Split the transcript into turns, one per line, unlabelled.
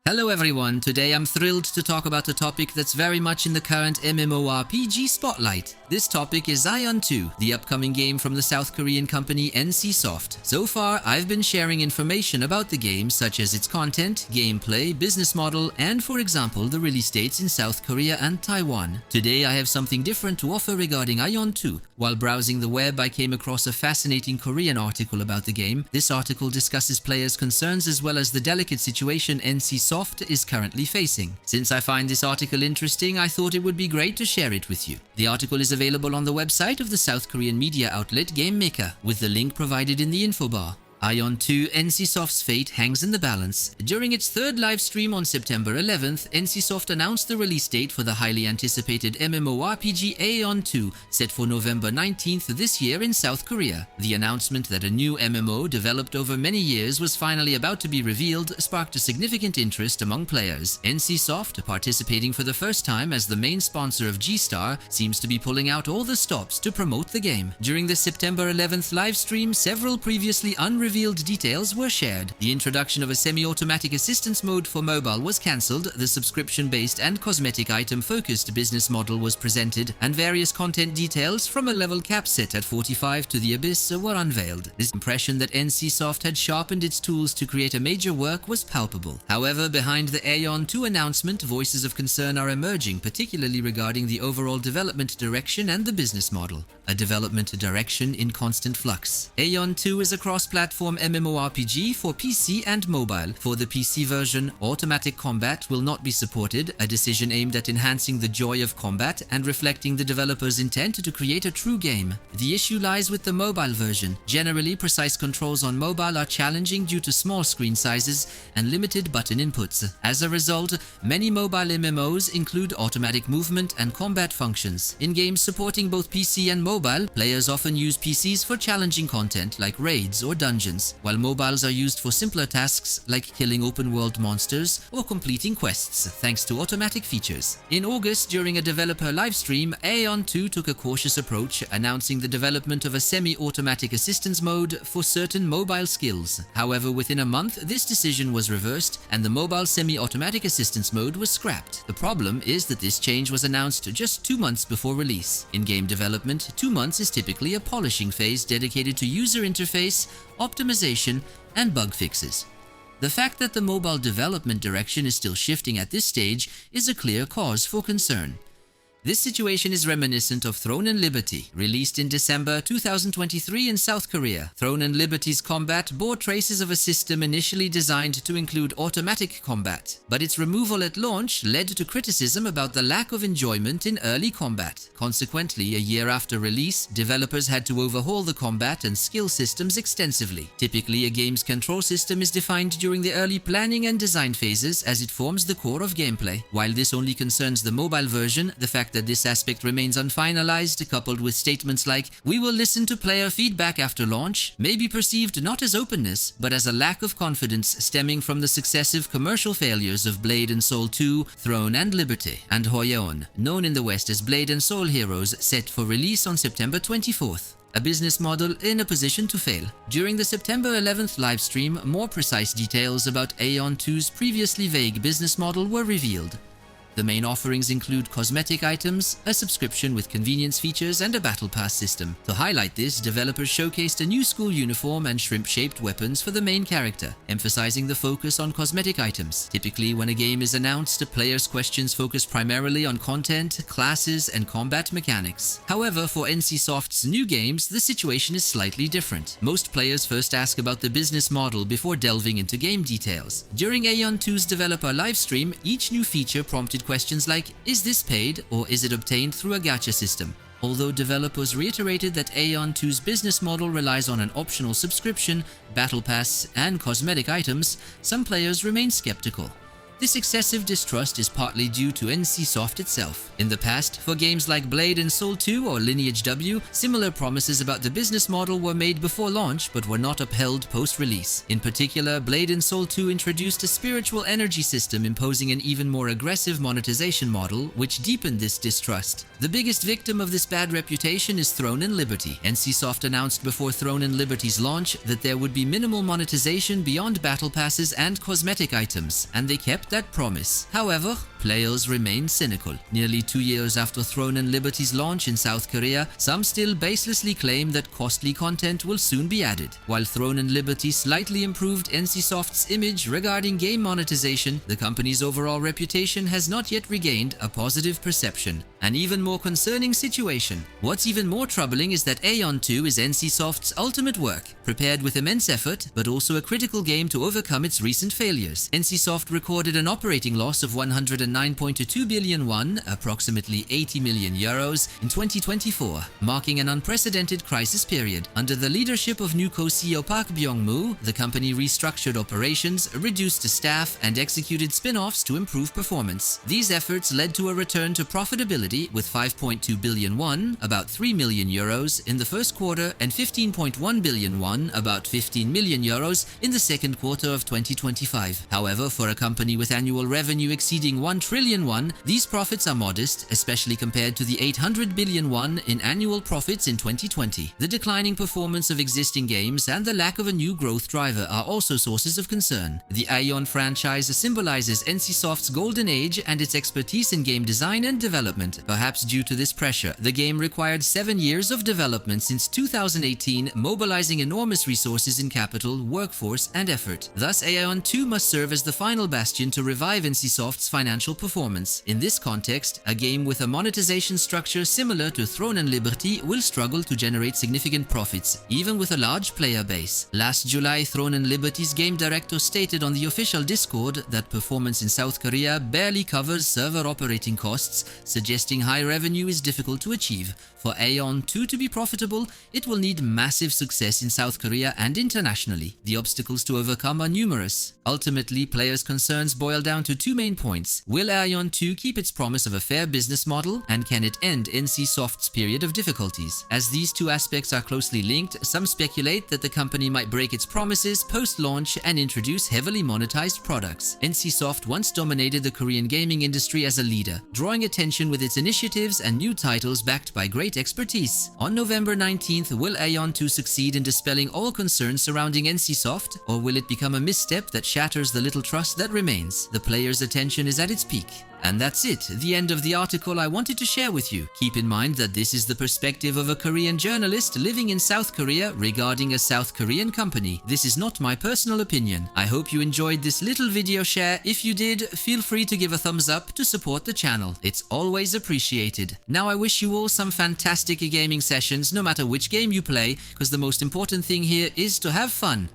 Hello everyone, today I'm thrilled to talk about a topic that's very much in the current MMORPG spotlight. This topic is Aion 2, the upcoming game from the South Korean company NCSoft. So far, I've been sharing information about the game such as its content, gameplay, business model, and for example, the release dates in South Korea and Taiwan. Today I have something different to offer regarding Aion 2. While browsing the web, I came across a fascinating Korean article about the game. This article discusses players' concerns as well as the delicate situation NCSoft is currently facing. Since I find this article interesting, I thought it would be great to share it with you. The article is available on the website of the South Korean media outlet GameMaker, with the link provided in the info bar. Aion 2, NCSoft's fate hangs in the balance. During its third live stream on September 11th, NCSoft announced the release date for the highly anticipated MMORPG Aion 2, set for November 19th this year in South Korea. The announcement that a new MMO developed over many years was finally about to be revealed sparked a significant interest among players. NCSoft, participating for the first time as the main sponsor of G-Star, seems to be pulling out all the stops to promote the game. During the September 11th live stream, several previously unrevealed details were shared. The introduction of a semi-automatic assistance mode for mobile was cancelled, the subscription-based and cosmetic item-focused business model was presented, and various content details from a level cap set at 45 to the Abyss were unveiled. This impression that NCSoft had sharpened its tools to create a major work was palpable. However, behind the Aion 2 announcement, voices of concern are emerging, particularly regarding the overall development direction and the business model. A development direction in constant flux. Aion 2 is a cross-platform MMORPG for PC and mobile. For the PC version, automatic combat will not be supported, a decision aimed at enhancing the joy of combat and reflecting the developer's intent to create a true game. The issue lies with the mobile version. Generally, precise controls on mobile are challenging due to small screen sizes and limited button inputs. As a result, many mobile MMOs include automatic movement and combat functions. In games supporting both PC and mobile, players often use PCs for challenging content like raids or dungeons, while mobiles are used for simpler tasks like killing open-world monsters or completing quests, thanks to automatic features. In August, during a developer livestream, Aion 2 took a cautious approach, announcing the development of a semi-automatic assistance mode for certain mobile skills. However, within a month, this decision was reversed, and the mobile semi-automatic assistance mode was scrapped. The problem is that this change was announced just 2 months before release. In game development, 2 months is typically a polishing phase dedicated to user interface, optimization, and bug fixes. The fact that the mobile development direction is still shifting at this stage is a clear cause for concern. This situation is reminiscent of Throne and Liberty, released in December 2023 in South Korea. Throne and Liberty's combat bore traces of a system initially designed to include automatic combat, but its removal at launch led to criticism about the lack of enjoyment in early combat. Consequently, a year after release, developers had to overhaul the combat and skill systems extensively. Typically, a game's control system is defined during the early planning and design phases as it forms the core of gameplay. While this only concerns the mobile version, the fact that this aspect remains unfinalized, coupled with statements like, "We will listen to player feedback after launch," may be perceived not as openness, but as a lack of confidence stemming from the successive commercial failures of Blade and Soul 2, Throne and Liberty, and Aion, known in the West as Blade and Soul Heroes, set for release on September 24th. A business model in a position to fail. During the September 11th livestream, more precise details about Aion 2's previously vague business model were revealed. The main offerings include cosmetic items, a subscription with convenience features, and a battle pass system. To highlight this, developers showcased a new school uniform and shrimp-shaped weapons for the main character, emphasizing the focus on cosmetic items. Typically, when a game is announced, players' questions focus primarily on content, classes, and combat mechanics. However, for NCSoft's new games, the situation is slightly different. Most players first ask about the business model before delving into game details. During Aion 2's developer livestream, each new feature prompted questions like, is this paid or is it obtained through a gacha system? Although developers reiterated that Aion 2's business model relies on an optional subscription, battle pass, and cosmetic items, some players remain skeptical. This excessive distrust is partly due to NCSoft itself. In the past, for games like Blade and Soul 2 or Lineage W, similar promises about the business model were made before launch but were not upheld post-release. In particular, Blade and Soul 2 introduced a spiritual energy system imposing an even more aggressive monetization model, which deepened this distrust. The biggest victim of this bad reputation is Throne and Liberty. NCSoft announced before Throne and Liberty's launch that there would be minimal monetization beyond battle passes and cosmetic items, and they kept kept that promise. However, players remain cynical. Nearly 2 years after Throne and Liberty's launch in South Korea, some still baselessly claim that costly content will soon be added. While Throne and Liberty slightly improved NCSoft's image regarding game monetization, the company's overall reputation has not yet regained a positive perception. An even more concerning situation. What's even more troubling is that Aion 2 is NCSoft's ultimate work, prepared with immense effort, but also a critical game to overcome its recent failures. NCSoft recorded an operating loss of 109.2 billion won, approximately 80 million euros, in 2024, marking an unprecedented crisis period. Under the leadership of new co-CEO Park Byung-moo, the company restructured operations, reduced staff, and executed spin-offs to improve performance. These efforts led to a return to profitability with 5.2 billion won, about 3 million euros, in the first quarter and 15.1 billion won, about 15 million euros, in the second quarter of 2025. However, for a company with annual revenue exceeding 1 trillion won, these profits are modest, especially compared to the 800 billion won in annual profits in 2020. The declining performance of existing games and the lack of a new growth driver are also sources of concern. The Aion franchise symbolizes NCSoft's golden age and its expertise in game design and development. Perhaps due to this pressure, the game required 7 years of development since 2018, mobilizing enormous resources in capital, workforce, and effort. Thus, Aion 2 must serve as the final bastion to revive NCSoft's financial performance. In this context, a game with a monetization structure similar to Throne and Liberty will struggle to generate significant profits, even with a large player base. Last July, Throne and Liberty's game director stated on the official Discord that performance in South Korea barely covers server operating costs, suggesting high revenue is difficult to achieve. For Aion 2 to be profitable, it will need massive success in South Korea and internationally. The obstacles to overcome are numerous. Ultimately, players' concerns boil down to two main points. Will Aion 2 keep its promise of a fair business model, and can it end NCSoft's period of difficulties? As these two aspects are closely linked, some speculate that the company might break its promises post-launch and introduce heavily monetized products. NCSoft once dominated the Korean gaming industry as a leader, drawing attention with its initiatives and new titles backed by great expertise. On November 19th, will Aion 2 succeed in dispelling all concerns surrounding NCSoft, or will it become a misstep that shatters the little trust that remains? The player's attention is at its peak. And that's it, the end of the article I wanted to share with you. Keep in mind that this is the perspective of a Korean journalist living in South Korea regarding a South Korean company. This is not my personal opinion. I hope you enjoyed this little video share. If you did, feel free to give a thumbs up to support the channel. It's always appreciated. Now I wish you all some fantastic gaming sessions no matter which game you play, because the most important thing here is to have fun.